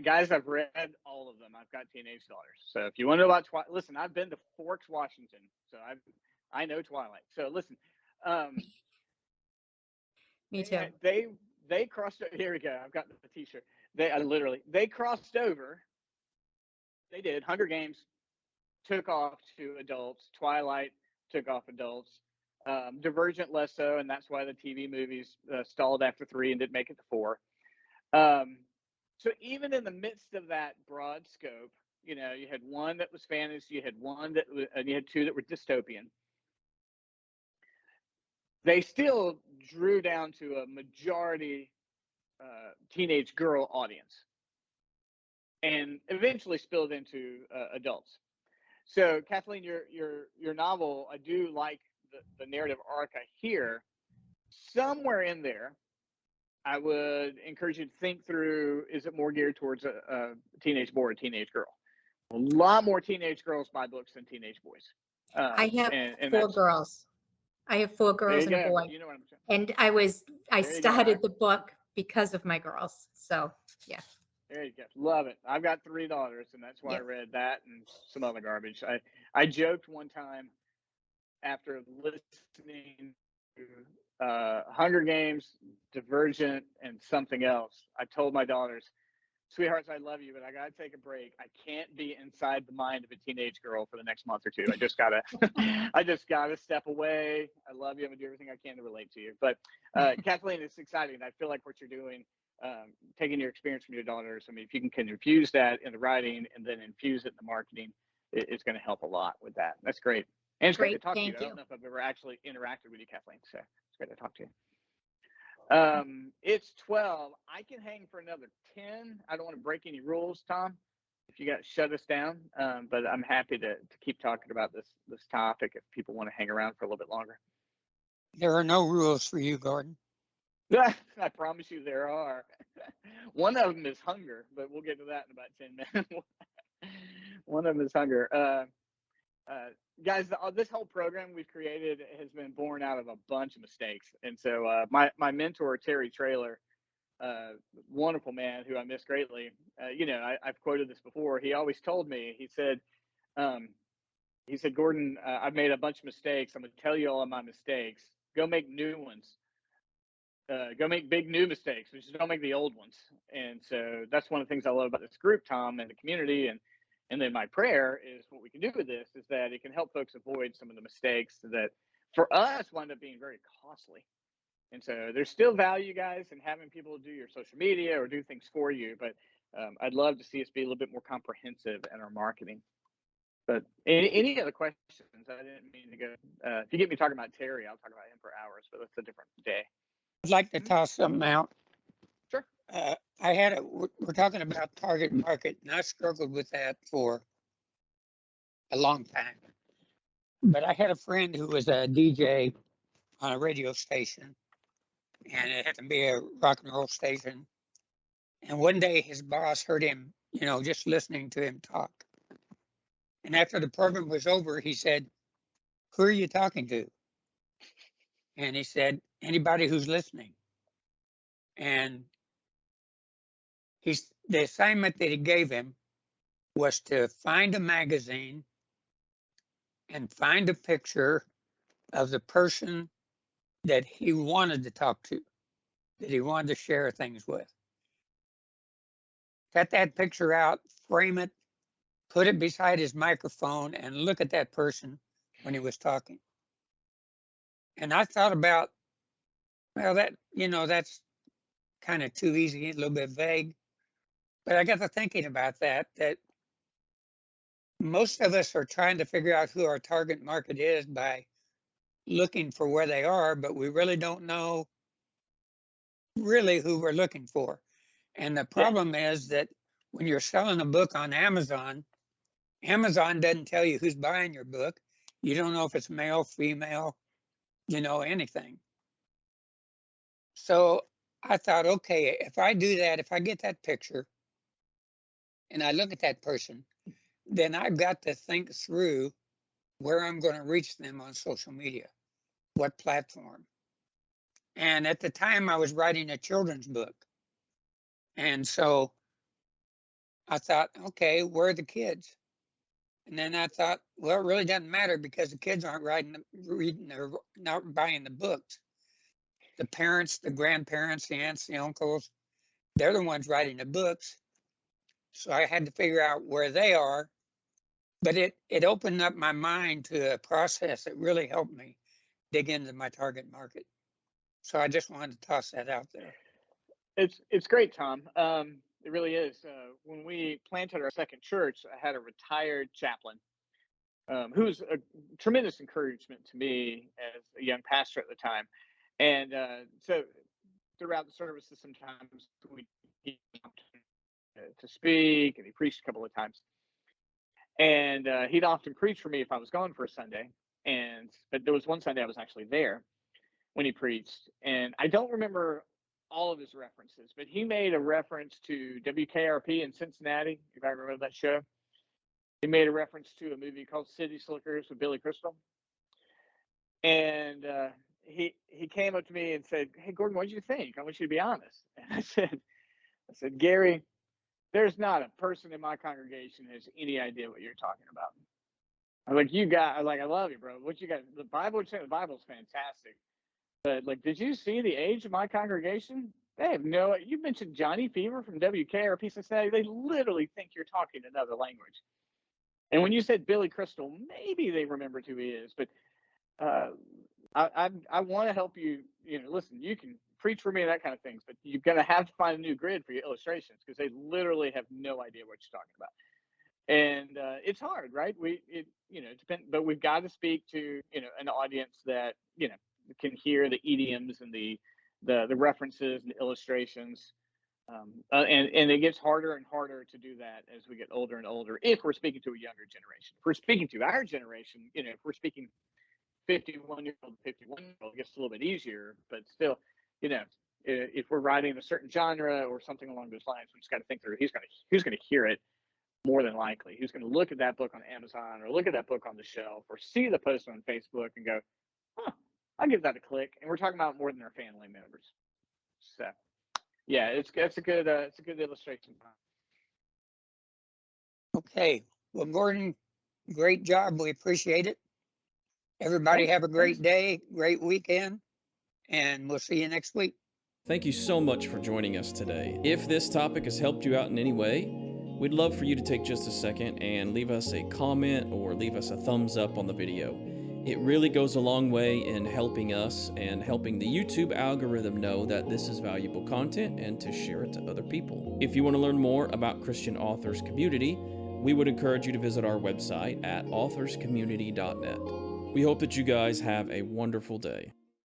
guys, I've read all of them. I've got teenage daughters, so if you want to know about Twilight, listen, I've been to Forks, Washington, so I know Twilight. So listen, Me too. they crossed. Here we go. I've got the T-shirt. They crossed over. They did. Hunger Games took off to adults. Twilight took off adults. Divergent less so, and that's why the TV movies stalled after 3 and didn't make it to 4. So even in the midst of that broad scope, you had one that was fantasy, you had and you had 2 that were dystopian. They still drew down to a majority teenage girl audience, and eventually spilled into adults. So Kathleen, your novel, I do like the narrative arc I hear. Somewhere in there, I would encourage you to think through, is it more geared towards a teenage boy or a teenage girl? A lot more teenage girls buy books than teenage boys. I have And 4 that's, girls. I have 4 there girls you and a go. boy. You know what I'm saying. And I There you go. started the book because of my girls. So, yeah. There you go. Love it. I've got 3 daughters, and that's why I Yep. read that and some other garbage. I joked one time after listening to Hunger Games, Divergent, and something else. I told my daughters, sweethearts, I love you, but I gotta take a break. I can't be inside the mind of a teenage girl for the next month or two. I just gotta, I just gotta step away. I love you. I'm gonna do everything I can to relate to you. But Kathleen, it's exciting. I feel like what you're doing, taking your experience from your daughters. I mean, if you can infuse that in the writing and then infuse it in the marketing, it's going to help a lot with that. That's great. And it's great to Great, talk to you. thank I don't you. know if I've ever actually interacted with you, Kathleen. So it's great to talk to you. It's 12. I can hang for another 10. I don't want to break any rules, Tom, if you got to shut us down. But I'm happy to keep talking about this topic if people want to hang around for a little bit longer. There are no rules for you, Gordon. I promise you there are. One of them is hunger, but we'll get to that in about 10 minutes. One of them is hunger. Guys, this whole program we've created has been born out of a bunch of mistakes. And so my mentor, Terry Traylor, wonderful man who I miss greatly, I've quoted this before. He always told me, he said, Gordon, I've made a bunch of mistakes. I'm going to tell you all of my mistakes. Go make new ones. Go make big new mistakes, but just don't make the old ones. And so that's one of the things I love about this group, Tom, and the community. And then my prayer is what we can do with this is that it can help folks avoid some of the mistakes that for us wind up being very costly. And so there's still value, guys, in having people do your social media or do things for you. But I'd love to see us be a little bit more comprehensive in our marketing. But any other questions? I didn't mean to go. If you get me talking about Terry, I'll talk about him for hours, but that's a different day. I'd like to toss something out. Sure. We're talking about target market, and I struggled with that for a long time. But I had a friend who was a DJ on a radio station, and it had to be a rock and roll station. And one day his boss heard him, just listening to him talk. And after the program was over, he said, "Who are you talking to?" And he said, "Anybody who's listening." And the assignment that he gave him was to find a magazine and find a picture of the person that he wanted to talk to, that he wanted to share things with. Cut that picture out, frame it, put it beside his microphone, and look at that person when he was talking. And I thought about, well, that's kind of too easy, a little bit vague. But I got to thinking about that most of us are trying to figure out who our target market is by looking for where they are, but we really don't know really who we're looking for. And the problem is that when you're selling a book on Amazon, Amazon doesn't tell you who's buying your book. You don't know if it's male, female, anything. So I thought, okay, if I do that, if I get that picture and I look at that person, then I've got to think through where I'm going to reach them on social media, what platform. And at the time I was writing a children's book. And so I thought, okay, where are the kids? And then I thought, well, it really doesn't matter because the kids aren't reading or not buying the books. The parents, the grandparents, the aunts, the uncles, they're the ones writing the books. So I had to figure out where they are. But it opened up my mind to a process that really helped me dig into my target market. So I just wanted to toss that out there. It's great, Tom. It really is. When we planted our second church, I had a retired chaplain who's a tremendous encouragement to me as a young pastor at the time. And so throughout the services, sometimes we to speak, and he preached a couple of times. And he'd often preach for me if I was gone for a Sunday. But there was one Sunday I was actually there when he preached, and I don't remember all of his references, but he made a reference to WKRP in Cincinnati, if I remember that show. He made a reference to a movie called City Slickers with Billy Crystal. And he came up to me and said, "Hey, Gordon, what did you think? I want you to be honest." And I said, "Gary, there's not a person in my congregation that has any idea what you're talking about." I'm like, I love you, bro. What you got? The Bible's fantastic. But like, did you see the age of my congregation? They have no. You mentioned Johnny Fever from WKRP Cincinnati. They literally think you're talking another language. And when you said Billy Crystal, maybe they remembered who he is. But I want to help you. Listen, you can preach for me and that kind of things, but you're gonna have to find a new grid for your illustrations because they literally have no idea what you're talking about. And it's hard, right? But we've got to speak to an audience that can hear the idioms and the references and the illustrations, and it gets harder and harder to do that as we get older and older. If we're speaking to a younger generation, if we're speaking to our generation, if we're speaking 51-year-old, 51-year-old, it gets a little bit easier, but still, if we're writing a certain genre or something along those lines, we just got to think through who's going to hear it. More than likely, who's going to look at that book on Amazon or look at that book on the shelf or see the post on Facebook and go, I'll give that a click. And we're talking about more than our family members. So, yeah, it's a good illustration. Okay. Well, Gordon, great job. We appreciate it. Everybody have a great day, great weekend, and we'll see you next week. Thank you so much for joining us today. If this topic has helped you out in any way, we'd love for you to take just a second and leave us a comment or leave us a thumbs up on the video. It really goes a long way in helping us and helping the YouTube algorithm know that this is valuable content and to share it to other people. If you want to learn more about Christian Authors Community, we would encourage you to visit our website at authorscommunity.net. We hope that you guys have a wonderful day.